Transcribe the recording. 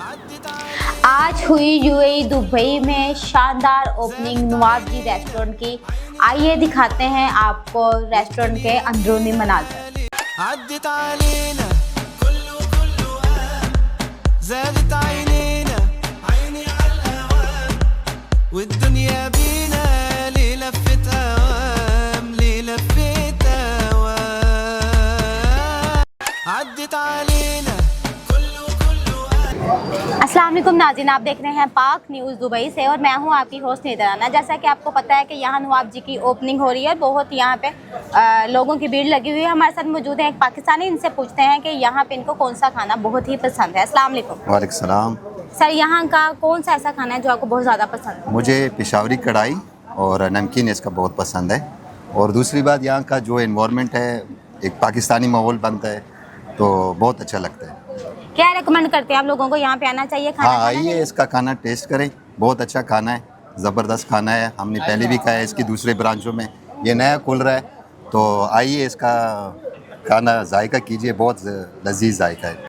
आज हुई UAE Dubai में शानदार ओपनिंग नवाबजी रेस्टोरेंट की। आइए दिखाते हैं आपको रेस्टोरेंट के अंदरूनी मनाज़र। अस्सलाम वालेकुम नाज़रीन, आप देख रहे हैं पाक न्यूज़ दुबई से और मैं हूं आपकी होस्ट निदराना। जैसा कि आपको पता है कि यहाँ नवाब जी की ओपनिंग हो रही है, बहुत यहाँ पे लोगों की भीड़ लगी हुई है। हमारे साथ मौजूद है एक पाकिस्तानी, इनसे पूछते हैं कि यहाँ पे इनको कौन सा खाना बहुत ही पसंद है। अस्सलाम वालेकुम। वालेकुम सलाम। सर, यहाँ का कौन सा ऐसा खाना है जो आपको बहुत ज़्यादा पसंद है? मुझे पेशावरी कढ़ाई और नमकीन इसका बहुत पसंद है। और दूसरी बात, यहाँ का जो एनवायरनमेंट है, एक पाकिस्तानी माहौल बनता है तो बहुत अच्छा लगता है। क्या रेकमेंड करते हैं आप लोगों को, यहाँ पे आना चाहिए, खाना हाँ, खाना आइए, चाहिए? इसका खाना टेस्ट करें, बहुत अच्छा खाना है, ज़बरदस्त खाना है। हमने पहले भी खाया है इसकी दूसरे ब्रांचों में, ये नया खुल रहा है, तो आइए इसका खाना जायका कीजिए, बहुत लजीज जायका है।